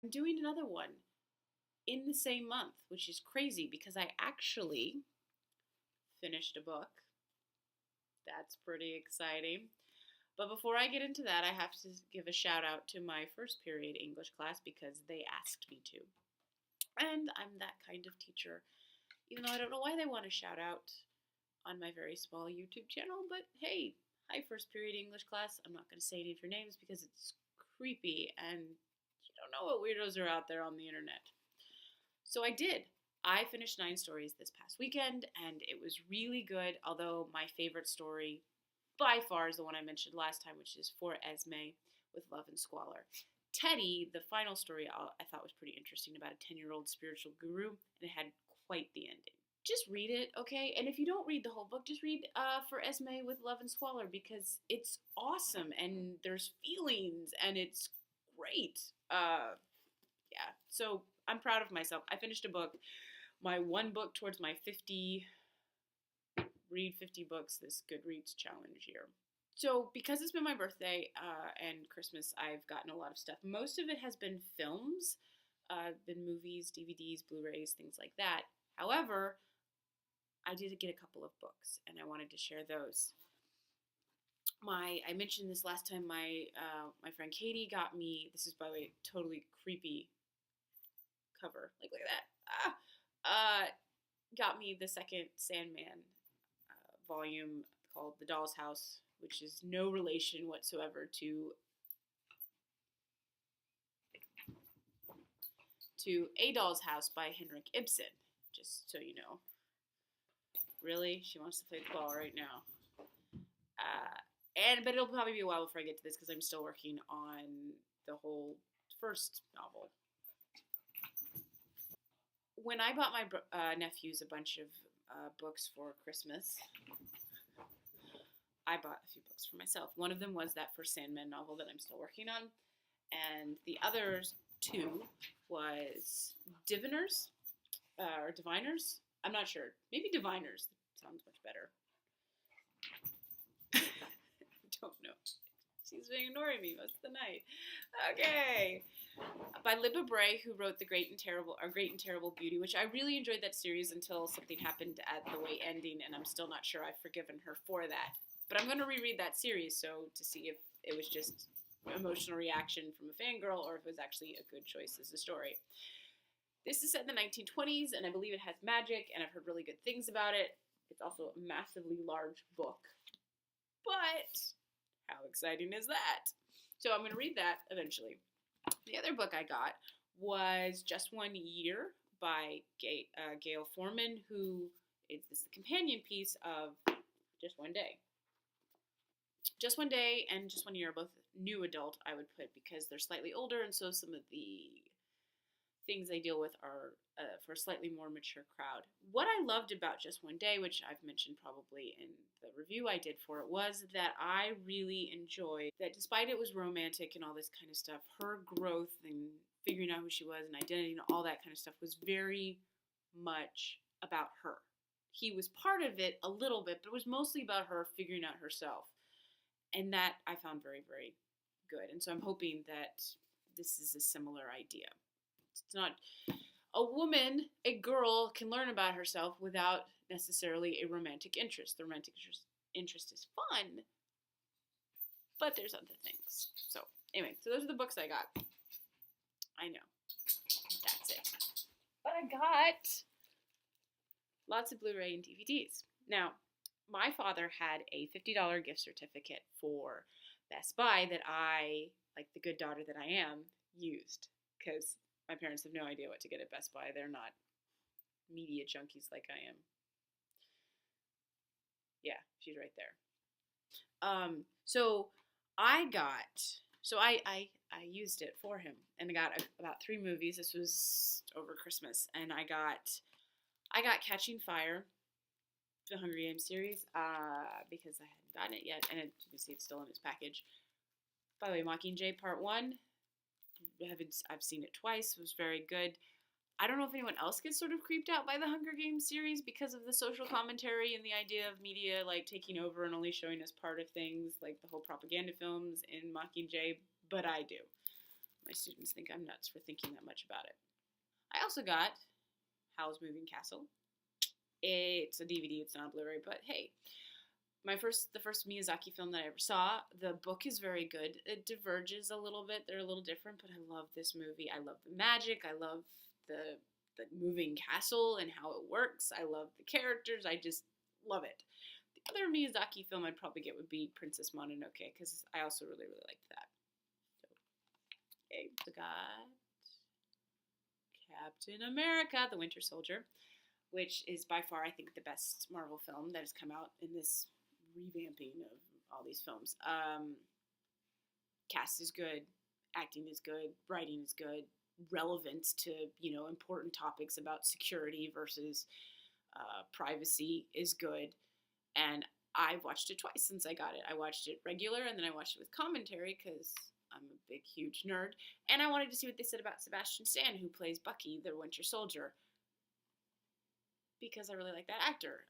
I'm doing another one in the same month, which is crazy because I actually finished a book. That's pretty exciting. But before I get into that, I have to give a shout out to my first period English class because they asked me to. And I'm that kind of teacher, even though I don't know why they want a shout out on my very small YouTube channel. But hey, hi, first period English class. I'm not going to say any of your names because it's creepy and you don't know what weirdos are out there on the internet. So I did. I finished 9 stories this past weekend, and it was really good. Although my favorite story by far is the one I mentioned last time, which is For Esme with Love and Squalor. Teddy, the final story, I thought was pretty interesting about a 10-year-old spiritual guru, and it had quite the ending. Just read it, okay? And if you don't read the whole book, just read For Esme with Love and Squalor because it's awesome, and there's feelings, and it's great. Yeah, so I'm proud of myself. I finished a book, my one book towards my read 50 books this Goodreads challenge year. So because it's been my birthday and Christmas, I've gotten a lot of stuff. Most of it has been films, been movies, DVDs, Blu-rays, things like that. However, I did get a couple of books, and I wanted to share those. I mentioned this last time. My friend Katie got me. This is, by the way, totally creepy cover. Like, look at that. Got me the second Sandman volume called The Doll's House, which is no relation whatsoever to A Doll's House by Henrik Ibsen. Just so you know. Really? She wants to play the ball right now. But it'll probably be a while before I get to this because I'm still working on the whole first novel. When I bought my nephews a bunch of books for Christmas, I bought a few books for myself. One of them was that first Sandman novel that I'm still working on, and the others two was Diviners, or Diviners. I'm not sure. Maybe Diviners sounds much better. I don't know. She's been ignoring me most of the night. Okay. By Libba Bray, who wrote Great and Terrible Beauty, which I really enjoyed that series until something happened at the way ending, and I'm still not sure I've forgiven her for that. But I'm going to reread that series to see if it was just emotional reaction from a fangirl or if it was actually a good choice as a story. This is set in the 1920s, and I believe it has magic, and I've heard really good things about it. It's also a massively large book. But how exciting is that? So I'm going to read that eventually. The other book I got was Just One Year by Gail Foreman, who is the companion piece of Just One Day. Just One Day and Just One Year are both new adult, I would put, because they're slightly older, and so some of the things they deal with are for a slightly more mature crowd. What I loved about Just One Day, which I've mentioned probably in the review I did for it, was that I really enjoyed that despite it was romantic and all this kind of stuff, her growth and figuring out who she was and identity and all that kind of stuff was very much about her. He was part of it a little bit, but it was mostly about her figuring out herself. And that I found very, very good. And so I'm hoping that this is a similar idea. It's not a woman, a girl can learn about herself without necessarily a romantic interest. The romantic interest is fun, but there's other things. So anyway, so those are the books I got. I know. That's it. But I got lots of Blu-ray and DVDs. Now, my father had a $50 gift certificate for Best Buy that I, like the good daughter that I am, used. Because my parents have no idea what to get at Best Buy. They're not media junkies like I am. Yeah, she's right there. So I used it for him, and I got about 3 movies. This was over Christmas, and I got Catching Fire, the Hunger Games series, because I hadn't gotten it yet, and you can see it's still in its package. By the way, Mockingjay Part 1, I've seen it twice. It was very good. I don't know if anyone else gets sort of creeped out by the Hunger Games series because of the social commentary and the idea of media like taking over and only showing us part of things, like the whole propaganda films in Mockingjay, but I do. My students think I'm nuts for thinking that much about it. I also got Howl's Moving Castle. It's a DVD, it's not a Blu-ray, but hey, the first Miyazaki film that I ever saw. The book is very good. It diverges a little bit. They're a little different, but I love this movie. I love the magic. I love the moving castle and how it works. I love the characters. I just love it. The other Miyazaki film I'd probably get would be Princess Mononoke, because I also really, really liked that. So, okay, we got Captain America, the Winter Soldier, which is by far, I think, the best Marvel film that has come out in this revamping of all these films. Cast is good, acting is good, writing is good, relevance to, important topics about security versus privacy is good. And I've watched it twice since I got it. I watched it regular, and then I watched it with commentary because I'm a big, huge nerd. And I wanted to see what they said about Sebastian Stan, who plays Bucky, the Winter Soldier, because I really like that actor.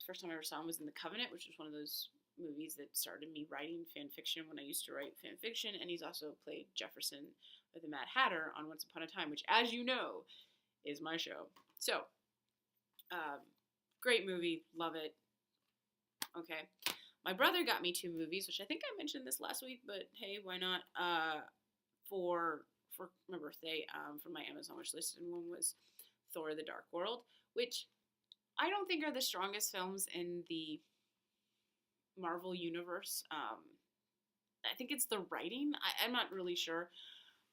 First time I ever saw him was in The Covenant, which was one of those movies that started me writing fan fiction when I used to write fan fiction. And he's also played Jefferson or the Mad Hatter on Once Upon a Time, which, as you know, is my show. So, great movie. Love it. Okay. My brother got me 2 movies, which I think I mentioned this last week, but hey, why not? For my birthday, for my Amazon wish list, and one was Thor: The Dark World, which I don't think are the strongest films in the Marvel universe. I think it's the writing. I'm not really sure.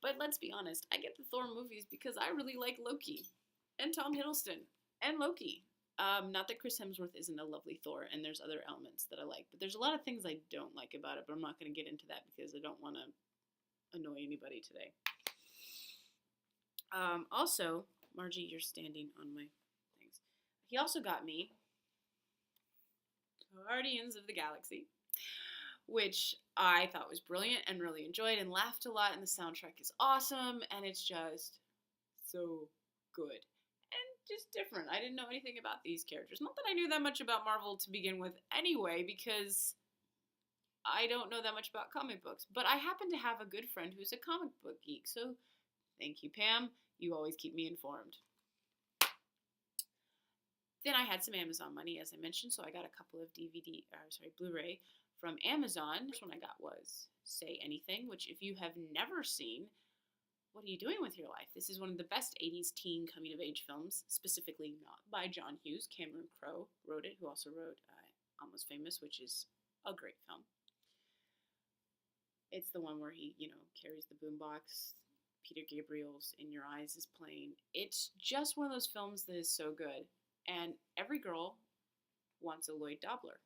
But let's be honest, I get the Thor movies because I really like Loki and Tom Hiddleston and Loki. Not that Chris Hemsworth isn't a lovely Thor, and there's other elements that I like, but there's a lot of things I don't like about it, but I'm not going to get into that because I don't want to annoy anybody today. Also, Margie, you're standing on my things. He also got me Guardians of the Galaxy, which I thought was brilliant and really enjoyed and laughed a lot, and the soundtrack is awesome, and it's just so good. And just different. I didn't know anything about these characters. Not that I knew that much about Marvel to begin with anyway, because I don't know that much about comic books. But I happen to have a good friend who's a comic book geek, so thank you, Pam. You always keep me informed. Then I had some Amazon money, as I mentioned, so I got a couple of Blu-ray from Amazon. The first one I got was Say Anything, which if you have never seen, what are you doing with your life? This is one of the best 80s teen coming-of-age films, specifically not by John Hughes. Cameron Crowe wrote it, who also wrote Almost Famous, which is a great film. It's the one where he, carries the boombox. Peter Gabriel's In Your Eyes is playing. It's just one of those films that is so good. And every girl wants a Lloyd Dobler.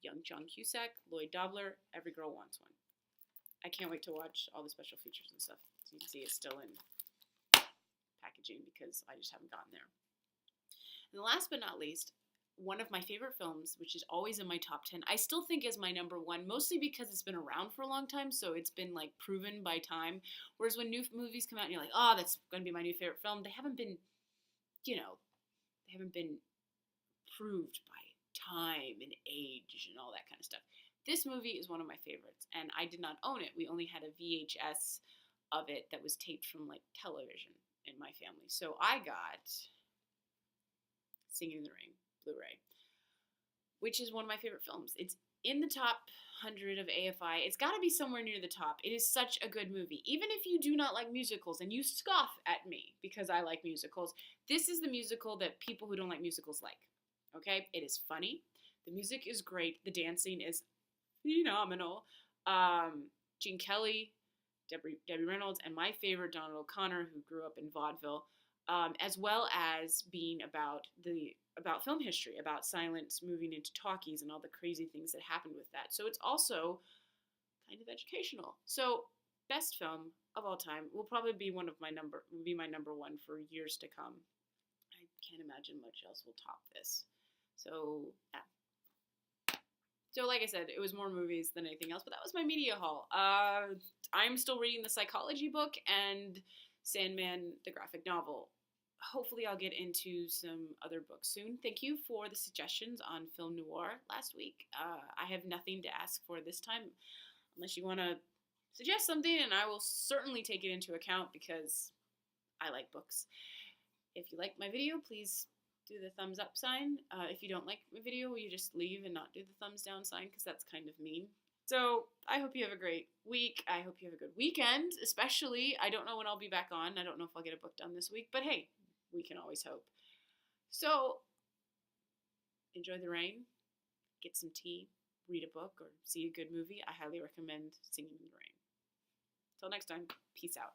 Young John Cusack, Lloyd Dobler, every girl wants one. I can't wait to watch all the special features and stuff. So you can see it's still in packaging because I just haven't gotten there. And last but not least, one of my favorite films, which is always in my top 10, I still think is my number 1, mostly because it's been around for a long time, so it's been proven by time. Whereas when new movies come out and you're like, oh, that's going to be my new favorite film, they haven't been, they haven't been proved by time and age and all that kind of stuff. This movie is one of my favorites, and I did not own it. We only had a VHS of it that was taped from television in my family. So I got Singing in the Rain Blu-ray, which is one of my favorite films. It's in the top 100 of AFI. It's got to be somewhere near the top. It is such a good movie. Even if you do not like musicals and you scoff at me because I like musicals, this is the musical that people who don't like musicals like. Okay? It is funny. The music is great. The dancing is phenomenal. Gene Kelly, Debbie Reynolds, and my favorite, Donald O'Connor, who grew up in vaudeville, as well as being about film history, about silence moving into talkies and all the crazy things that happened with that. So it's also kind of educational. So best film of all time will probably be my number 1 for years to come. I can't imagine much else will top this. So yeah. So like I said, it was more movies than anything else, but that was my media haul. I'm still reading the psychology book and Sandman, the graphic novel. Hopefully I'll get into some other books soon. Thank you for the suggestions on film noir last week. I have nothing to ask for this time, unless you want to suggest something and I will certainly take it into account because I like books. If you like my video, please do the thumbs up sign. If you don't like my video, will you just leave and not do the thumbs down sign, because that's kind of mean. So I hope you have a great week. I hope you have a good weekend, especially. I don't know when I'll be back on. I don't know if I'll get a book done this week, but hey, we can always hope. So enjoy the rain, get some tea, read a book, or see a good movie. I highly recommend Singing in the Rain. Till next time, peace out.